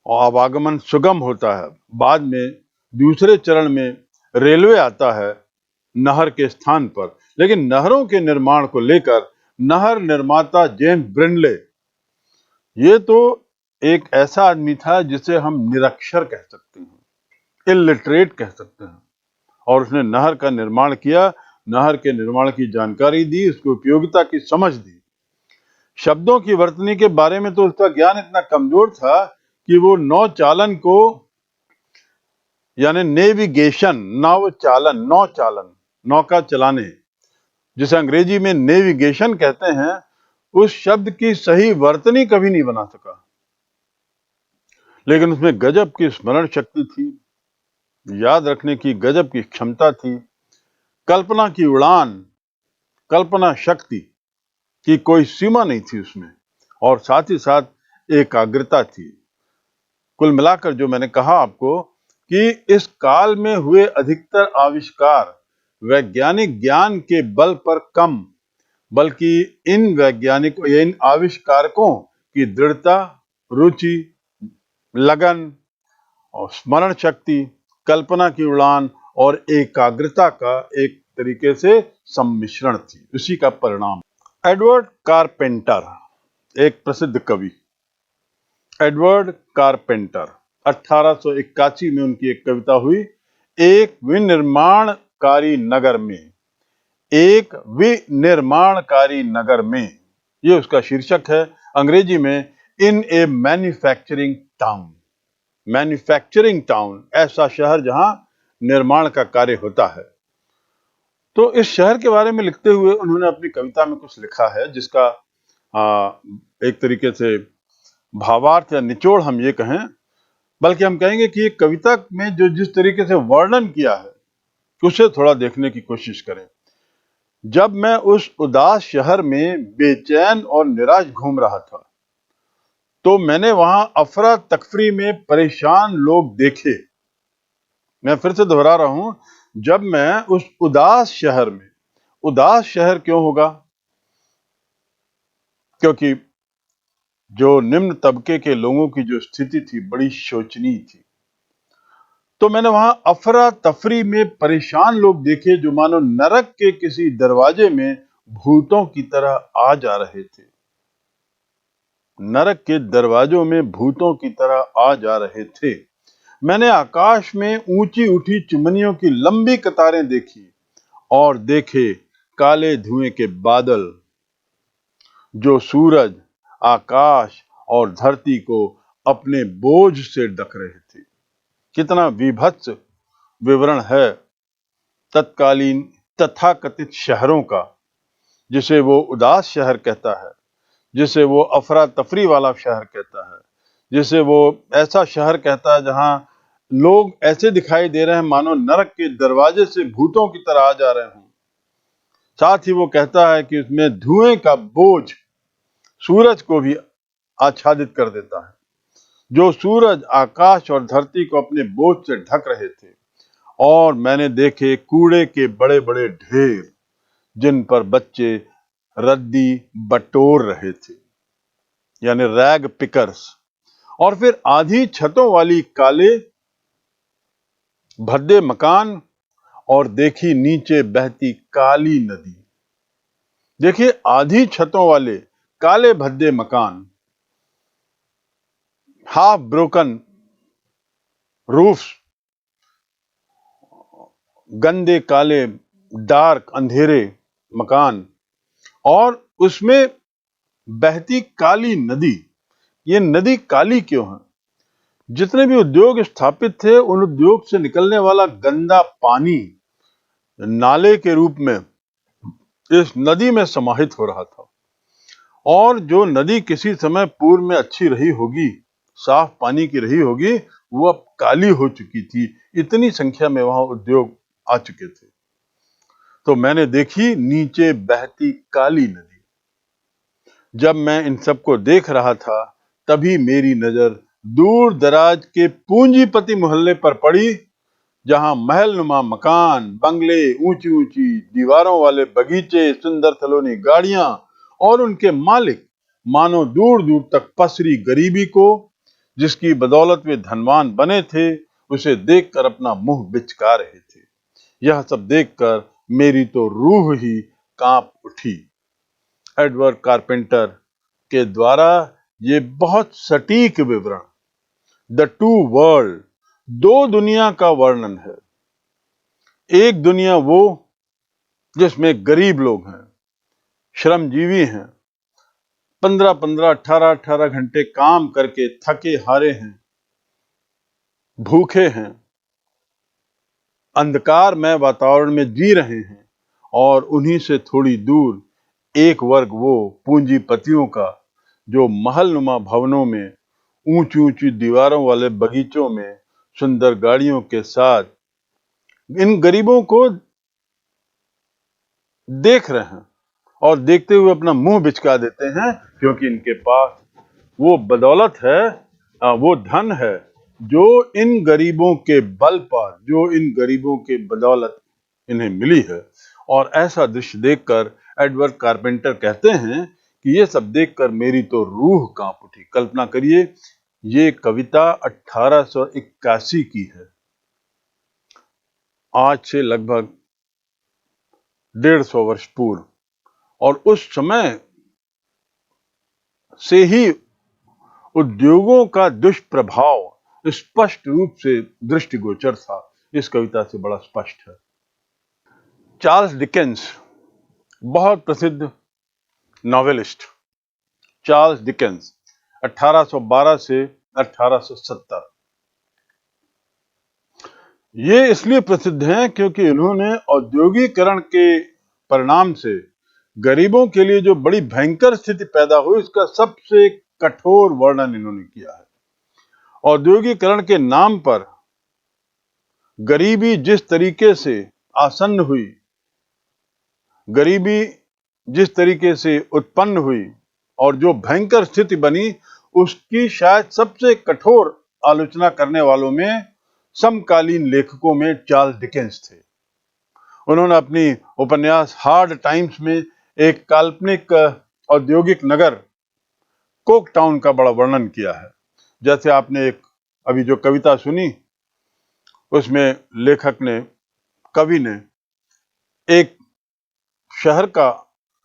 और आवागमन सुगम होता है। बाद में दूसरे चरण में रेलवे आता है नहर के स्थान पर, लेकिन नहरों के निर्माण को लेकर नहर निर्माता जेम्स ब्रिनले, ये तो एक ऐसा आदमी था जिसे हम निरक्षर कह सकते हैं। इलिटरेट कह सकते हैं। और उसने नहर का निर्माण किया, नहर के निर्माण की जानकारी दी, उसकी उपयोगिता की समझ दी। शब्दों की वर्तनी के बारे में तो उसका ज्ञान इतना कमजोर था कि वो नौचालन को, यानी नेविगेशन, नौचालन, नौका चलाने, जिसे अंग्रेजी में नेविगेशन कहते हैं, उस शब्द की सही वर्तनी कभी नहीं बना सका। लेकिन उसमें गजब की स्मरण शक्ति थी, याद रखने की गजब की क्षमता थी, कल्पना की उड़ान, कल्पना शक्ति की कोई सीमा नहीं थी उसमें, और साथ ही साथ एकाग्रता थी। कुल मिलाकर जो मैंने कहा आपको कि इस काल में हुए अधिकतर आविष्कार वैज्ञानिक ज्ञान के बल पर कम, बल्कि इन आविष्कारकों की दृढ़ता, रुचि, लगन और स्मरण शक्ति, कल्पना की उड़ान और एकाग्रता का एक तरीके से सम्मिश्रण थी, उसी का परिणाम। एडवर्ड कारपेंटर, एक प्रसिद्ध कवि, एडवर्ड कारपेंटर, 1881 में उनकी एक कविता हुई, एक विनिर्माणकारी नगर में, एक विनिर्माणकारी नगर में, ये उसका शीर्षक है। अंग्रेजी में in a manufacturing town, manufacturing town, ऐसा शहर जहां निर्माण का कार्य होता है। तो इस शहर के बारे में लिखते हुए उन्होंने अपनी कविता में कुछ लिखा है जिसका एक तरीके से भावार्थ या निचोड़ हम ये कहें, बल्कि हम कहेंगे कि ये कविता में जो जिस तरीके से वर्णन किया है उसे थोड़ा देखने की कोशिश करें। जब मैं उस उदास शहर में बेचैन और निराश घूम रहा था, तो मैंने वहां अफरा तफरी में परेशान लोग देखे। मैं फिर से दोहरा रहा हूं, जब मैं उस उदास शहर में, उदास शहर क्यों होगा? क्योंकि जो निम्न तबके के लोगों की जो स्थिति थी बड़ी शोचनीय थी। तो मैंने वहां अफरा तफरी में परेशान लोग देखे जो मानो नरक के किसी दरवाजे में भूतों की तरह आ जा रहे थे, नरक के दरवाजों में भूतों की तरह आ जा रहे थे। मैंने आकाश में ऊंची उठी चिमनियों की लंबी कतारें देखी और देखे काले धुएं के बादल जो सूरज, आकाश और धरती को अपने बोझ से ढक रहे थे। कितना विभत्स विवरण है तत्कालीन तथाकथित शहरों का, जिसे वो उदास शहर कहता है, जिसे वो अफरा तफरी वाला शहर कहता है, जिसे वो ऐसा शहर कहता है जहां लोग ऐसे दिखाई दे रहे हैं मानो नरक के दरवाजे से भूतों की तरह आ जा रहे हों। साथ ही वो कहता है कि उसमें धुएं का बोझ सूरज को भी आच्छादित कर देता है, जो सूरज, आकाश और धरती को अपने बोझ से ढक रहे थे। और मैंने देखे कूड़े के बड़े बड़े ढेर जिन पर बच्चे रद्दी बटोर रहे थे, यानी रैग पिकर्स। और फिर आधी छतों वाली काले भद्दे मकान, और देखी नीचे बहती काली नदी। देखिए, आधी छतों वाले काले भद्दे मकान, हाफ ब्रोकन रूफ्स, गंदे काले डार्क अंधेरे मकान, और उसमें बहती काली नदी। ये नदी काली क्यों है? जितने भी उद्योग स्थापित थे उन उद्योग से निकलने वाला गंदा पानी नाले के रूप में इस नदी में समाहित हो रहा था, और जो नदी किसी समय पूर्व में अच्छी रही होगी, साफ पानी की रही होगी, वो अब काली हो चुकी थी। इतनी संख्या में वहां उद्योग आ चुके थे। तो मैंने देखी नीचे बहती काली नदी। जब मैं इन सबको देख रहा था तभी मेरी नजर दूर दराज के पूंजीपति मोहल्ले पर पड़ी, जहां महलनुमा मकान, बंगले, ऊंची ऊंची दीवारों वाले बगीचे, सुंदर सलोनी गाड़ियां और उनके मालिक मानो दूर दूर तक पसरी गरीबी को, जिसकी बदौलत वे धनवान बने थे, उसे देखकर अपना मुंह बिचका रहे थे। यह सब देखकर मेरी तो रूह ही कांप उठी। एडवर्ड कारपेंटर के द्वारा ये बहुत सटीक विवरण, द टू वर्ल्ड, दो दुनिया का वर्णन है। एक दुनिया वो जिसमें गरीब लोग हैं, श्रमजीवी हैं, 15-15, 18-18 घंटे काम करके थके हारे हैं, भूखे हैं, अंधकारमय वातावरण में जी रहे हैं, और उन्हीं से थोड़ी दूर एक वर्ग वो पूंजीपतियों का जो महलनुमा भवनों में, ऊंची ऊंची दीवारों वाले बगीचों में, सुंदर गाड़ियों के साथ इन गरीबों को देख रहे हैं और देखते हुए अपना मुंह बिचका देते हैं, क्योंकि इनके पास वो बदौलत है, वो धन है जो इन गरीबों के बल पर, जो इन गरीबों के बदौलत इन्हें मिली है। और ऐसा दृश्य देखकर एडवर्ड कारपेंटर कहते हैं कि ये सब देखकर मेरी तो रूह कांप उठी। कल्पना करिए, ये कविता 1881 की है, आज से लगभग 150 वर्ष पूर्व, और उस समय से ही उद्योगों का दुष्प्रभाव स्पष्ट रूप से दृष्टिगोचर था। इस कविता से बड़ा स्पष्ट है। चार्ल्स डिकेंस, बहुत प्रसिद्ध नॉवेलिस्ट, चार्ल्स डिकेंस 1812 से 1870, ये इसलिए प्रसिद्ध हैं क्योंकि इन्होंने औद्योगिकरण के परिणाम से गरीबों के लिए जो बड़ी भयंकर स्थिति पैदा हुई, उसका सबसे कठोर वर्णन इन्होंने किया है। औद्योगिकरण के नाम पर गरीबी जिस तरीके से आसन्न हुई, गरीबी जिस तरीके से उत्पन्न हुई और जो भयंकर स्थिति बनी, उसकी शायद सबसे कठोर आलोचना करने वालों में, समकालीन लेखकों में चार्ल्स डिकेंस थे। उन्होंने अपनी उपन्यास हार्ड टाइम्स में एक काल्पनिक औद्योगिक नगर कोक टाउन का बड़ा वर्णन किया है। जैसे आपने एक अभी जो कविता सुनी, उसमें लेखक ने, कवि ने एक शहर का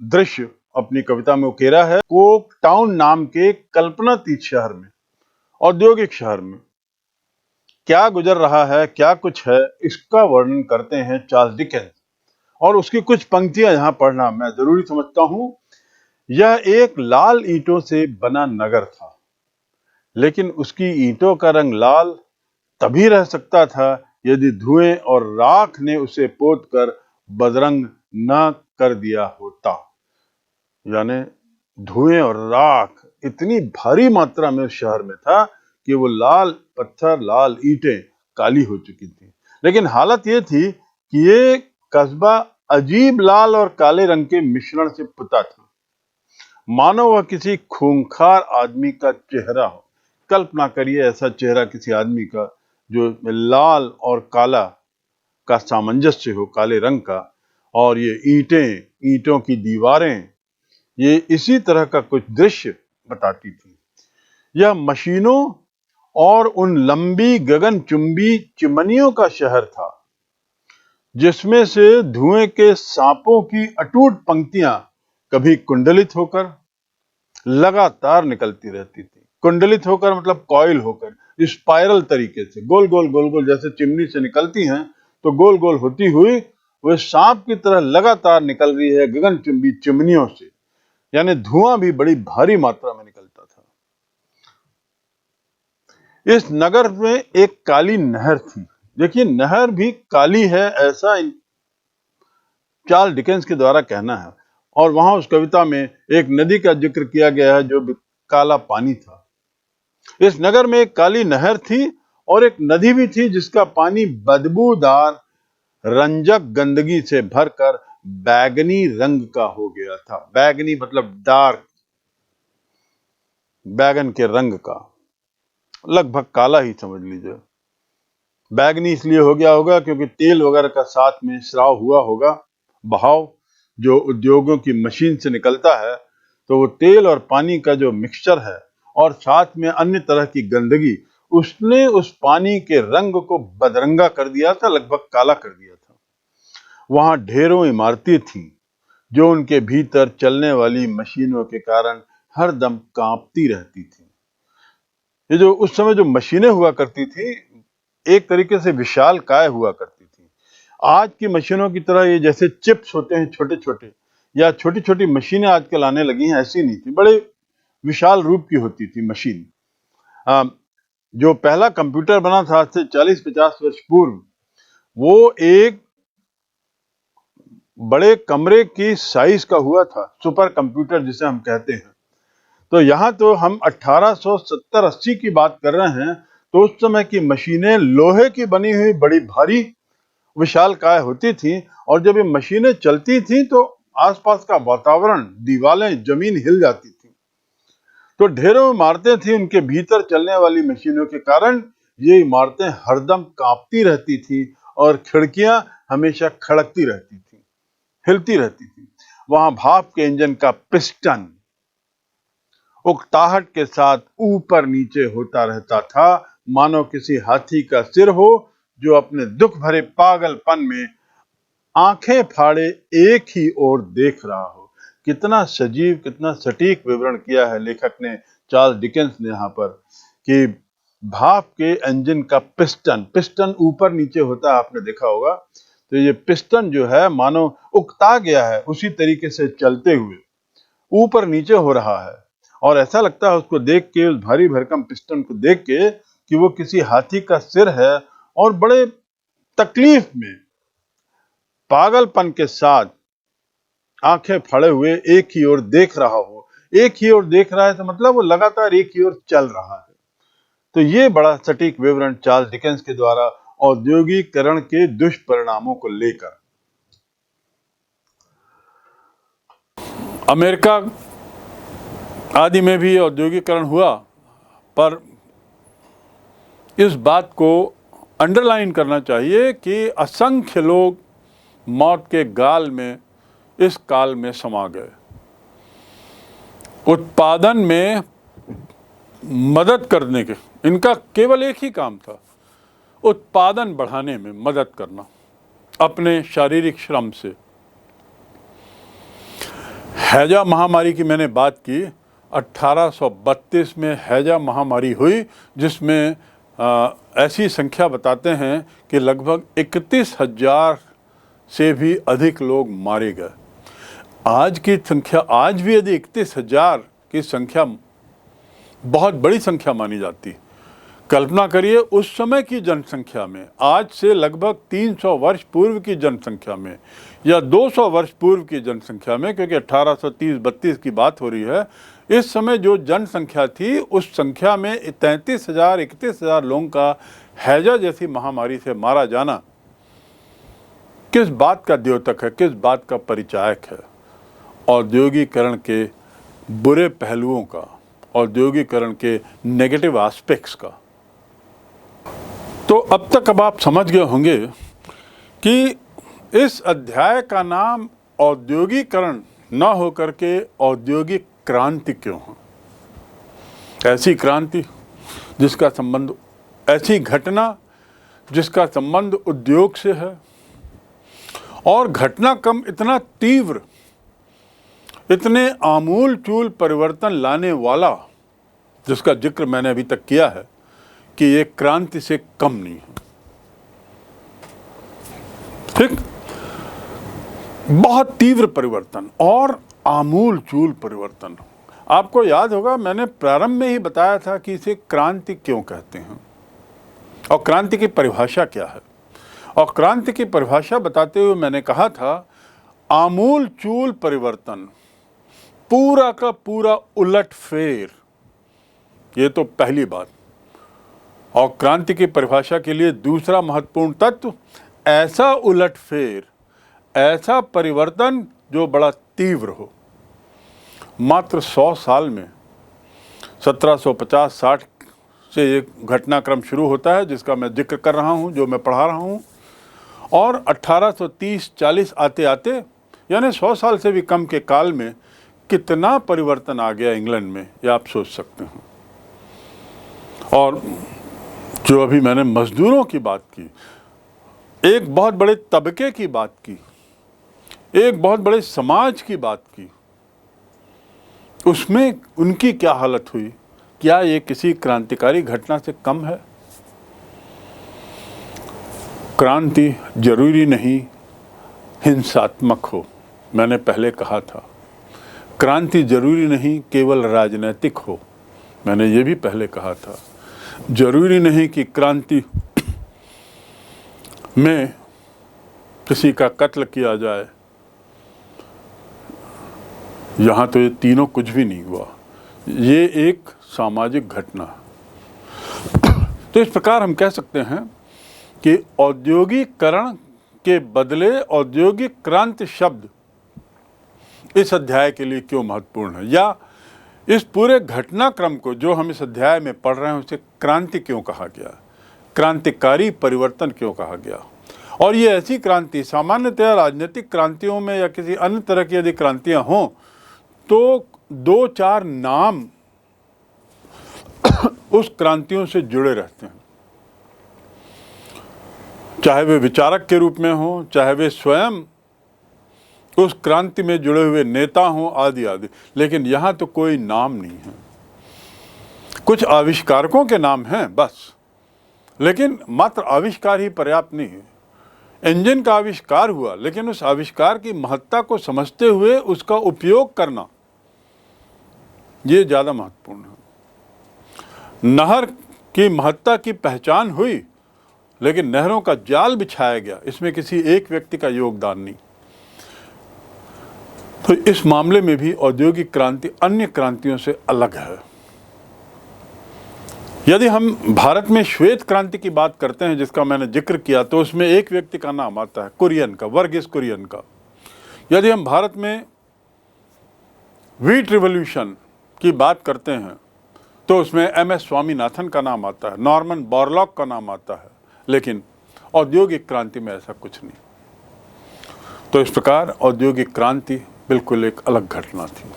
दृश्य अपनी कविता में उकेरा है। कोक टाउन नाम के कल्पनातीत शहर में, औद्योगिक शहर में क्या गुजर रहा है, क्या कुछ है, इसका वर्णन करते हैं चार्ल्स डिकेंस। और उसकी कुछ पंक्तियां यहां पढ़ना मैं जरूरी समझता हूं। यह एक लाल ईंटों से बना नगर था, लेकिन उसकी ईंटों का रंग लाल तभी रह सकता था यदि धुएं और राख ने उसे पोतकर बदरंग न कर दिया होता। यानी धुएं और राख इतनी भारी मात्रा में उस शहर में था कि वो लाल पत्थर, लाल ईंटें काली हो चुकी थी। लेकिन हालत ये थी कि ये कस्बा अजीब लाल और काले रंग के मिश्रण से पुता था, मानो वह किसी खूंखार आदमी का चेहरा हो। कल्पना करिए ऐसा चेहरा किसी आदमी का जो लाल और काला का सामंजस्य हो, काले रंग का, और ये ईंटें, ईंटों की दीवारें, ये इसी तरह का कुछ दृश्य बताती थी। यह मशीनों और उन लंबी गगनचुंबी चिमनियों का शहर था जिसमें से धुएं के सांपों की अटूट पंक्तियां कभी कुंडलित होकर लगातार निकलती रहती थी। कुंडलित होकर मतलब कॉइल होकर, स्पाइरल तरीके से, गोल गोल गोल गोल, जैसे चिमनी से निकलती हैं तो गोल गोल होती हुई वह सांप की तरह लगातार निकल रही है गगनचुंबी चिमनियों से। यानी धुआं भी बड़ी भारी मात्रा में निकलता था। इस नगर में एक काली नहर थी। देखिए, नहर भी काली है, ऐसा चार्ल्स डिकेंस के द्वारा कहना है। और वहां उस कविता में एक नदी का जिक्र किया गया है जो काला पानी था। इस नगर में एक काली नहर थी और एक नदी भी थी जिसका पानी बदबूदार रंजक गंदगी से भरकर बैगनी रंग का हो गया था। बैगनी मतलब डार्क, बैगन के रंग का, लगभग काला ही समझ लीजिए। बैगनी इसलिए हो गया होगा क्योंकि तेल वगैरह का साथ में स्राव हुआ होगा, बहाव जो उद्योगों की मशीन से निकलता है, तो वो तेल और पानी का जो मिक्सचर है और साथ में अन्य तरह की गंदगी, उसने उस पानी के रंग को बदरंगा कर दिया था, लगभग काला कर दिया था। वहां ढेरों इमारतें थीं जो उनके भीतर चलने वाली मशीनों के कारण हरदम कांपती रहती थी। ये जो उस समय जो मशीनें हुआ करती थी, एक तरीके से विशालकाय हुआ करती थी। आज की मशीनों की तरह ये जैसे चिप्स होते हैं छोटे छोटे, या छोटी छोटी मशीनें आजकल आने लगी हैं, ऐसी नहीं थी। बड़े विशाल रूप की होती थी मशीन। जो पहला कंप्यूटर बना था आज से 40-50 वर्ष पूर्व, वो एक बड़े कमरे की साइज का हुआ था, सुपर कंप्यूटर जिसे हम कहते हैं। तो यहाँ तो हम 1870-80 की बात कर रहे हैं, तो उस समय की मशीनें लोहे की बनी हुई बड़ी भारी विशालकाय होती थी, और जब ये मशीनें चलती थी तो आसपास का वातावरण, दीवारें, जमीन हिल जाती थी। तो ढेरों इमारतें थी, उनके भीतर चलने वाली मशीनों के कारण ये इमारतें हरदम कांपती रहती थी, और खिड़कियां हमेशा खड़कती रहती थी, हिलती रहती थी। वहां भाप के इंजन का पिस्टन उकताहट के साथ ऊपर नीचे होता रहता था, मानो किसी हाथी का सिर हो जो अपने दुख भरे पागलपन में आंखें फाड़े एक ही ओर देख रहा हो। कितना सजीव, कितना सटीक विवरण किया है लेखक ने, चार्ल्स डिकेंस ने यहाँ पर, कि भाप के इंजन का पिस्टन ऊपर नीचे होता है, आपने देखा होगा। तो ये पिस्टन जो है मानो उकता गया है, उसी तरीके से चलते हुए ऊपर नीचे हो रहा है, और ऐसा लगता है उसको देख के, उस भारी भरकम पिस्टन को देख के, कि वो किसी हाथी का सिर है, और बड़े तकलीफ में, पागलपन के साथ आंखें फाड़े हुए एक ही ओर देख रहा हो। एक ही ओर देख रहा है तो मतलब वो लगातार एक ही ओर चल रहा है। तो ये बड़ा सटीक विवरण चार्ल्स डिकेंस के द्वारा औद्योगिकरण के दुष्परिणामों को लेकर। अमेरिका आदि में भी औद्योगिकरण हुआ, पर इस बात को अंडरलाइन करना चाहिए कि असंख्य लोग मौत के गाल में इस काल में समा गए। उत्पादन में मदद करने के, इनका केवल एक ही काम था, उत्पादन बढ़ाने में मदद करना अपने शारीरिक श्रम से। हैजा महामारी की मैंने बात की। 1832 में हैजा महामारी हुई, जिसमें ऐसी संख्या बताते हैं कि लगभग 31,000 से भी अधिक लोग मारे गए। आज की संख्या, आज भी यदि 31,000 की संख्या बहुत बड़ी संख्या मानी जाती, कल्पना करिए उस समय की जनसंख्या में, आज से लगभग 300 वर्ष पूर्व की जनसंख्या में, या 200 वर्ष पूर्व की जनसंख्या में, क्योंकि 1830-32 की बात हो रही है। इस समय जो जनसंख्या थी, उस संख्या में 33,000, 31,000 लोगों का हैजा जैसी महामारी से मारा जाना किस बात का द्योतक है, किस बात का परिचायक है? औद्योगिकरण के बुरे पहलुओं का, औद्योगिकरण के नेगेटिव एस्पेक्ट्स का। तो अब तक अब आप समझ गए होंगे कि इस अध्याय का नाम औद्योगिकरण न होकर के औद्योगिक क्रांति क्यों है? ऐसी क्रांति जिसका संबंध, ऐसी घटना जिसका संबंध उद्योग से है, और घटनाक्रम इतना तीव्र, इतने आमूल चूल परिवर्तन लाने वाला, जिसका जिक्र मैंने अभी तक किया है कि ये क्रांति से कम नहीं है। ठीक, बहुत तीव्र परिवर्तन और आमूल चूल परिवर्तन। आपको याद होगा मैंने प्रारंभ में ही बताया था कि इसे क्रांति क्यों कहते हैं, और क्रांति की परिभाषा क्या है। और क्रांति की परिभाषा बताते हुए मैंने कहा था, आमूल चूल परिवर्तन, पूरा का पूरा उलटफेर, ये तो पहली बात। और क्रांति की परिभाषा के लिए दूसरा महत्वपूर्ण तत्व, ऐसा उलटफेर, ऐसा परिवर्तन जो बड़ा तीव्र हो। मात्र 100 साल में 1750-60 से ये घटनाक्रम शुरू होता है जिसका मैं जिक्र कर रहा हूँ, जो मैं पढ़ा रहा हूँ, और 1830-40 आते आते, यानी 100 साल से भी कम के काल में कितना परिवर्तन आ गया इंग्लैंड में, ये आप सोच सकते हैं। और जो अभी मैंने मजदूरों की बात की, एक बहुत बड़े तबके की बात की, एक बहुत बड़े समाज की बात की, उसमें उनकी क्या हालत हुई? क्या ये किसी क्रांतिकारी घटना से कम है? क्रांति जरूरी नहीं हिंसात्मक हो। मैंने पहले कहा था क्रांति जरूरी नहीं केवल राजनीतिक हो। मैंने ये भी पहले कहा था जरूरी नहीं कि क्रांति में किसी का कत्ल किया जाए। यहाँ तो ये तीनों कुछ भी नहीं हुआ, ये एक सामाजिक घटना है। तो इस प्रकार हम कह सकते हैं कि औद्योगिकरण के बदले औद्योगिक क्रांति शब्द इस अध्याय के लिए क्यों महत्वपूर्ण है, या इस पूरे घटनाक्रम को जो हम इस अध्याय में पढ़ रहे हैं उसे क्रांति क्यों कहा गया, क्रांतिकारी परिवर्तन क्यों कहा गया। और ये ऐसी क्रांति सामान्यतः राजनीतिक क्रांतियों में या किसी अन्य तरह की यदि क्रांतियां हों तो 2-4 नाम उस क्रांतियों से जुड़े रहते हैं, चाहे वे विचारक के रूप में हों, चाहे वे स्वयं उस क्रांति में जुड़े हुए नेता हों, आदि आदि। लेकिन यहाँ तो कोई नाम नहीं है। कुछ आविष्कारकों के नाम हैं बस, लेकिन मात्र आविष्कार ही पर्याप्त नहीं है। इंजन का आविष्कार हुआ, लेकिन उस आविष्कार की महत्ता को समझते हुए उसका उपयोग करना ये ज़्यादा महत्वपूर्ण है। नहर की महत्ता की पहचान हुई, लेकिन नहरों का जाल बिछाया गया, इसमें किसी एक व्यक्ति का योगदान नहीं। तो इस मामले में भी औद्योगिक क्रांति अन्य क्रांतियों से अलग है। यदि हम भारत में श्वेत क्रांति की बात करते हैं जिसका मैंने जिक्र किया, तो उसमें एक व्यक्ति का नाम आता है, कुरियन का, वर्गीस कुरियन का। यदि हम भारत में व्हीट रिवॉल्यूशन की बात करते हैं तो उसमें MS स्वामीनाथन का नाम आता है, नॉर्मन बोरलॉग का नाम आता है। लेकिन औद्योगिक क्रांति में ऐसा कुछ नहीं। तो इस प्रकार औद्योगिक क्रांति बिल्कुल एक अलग घटना थी।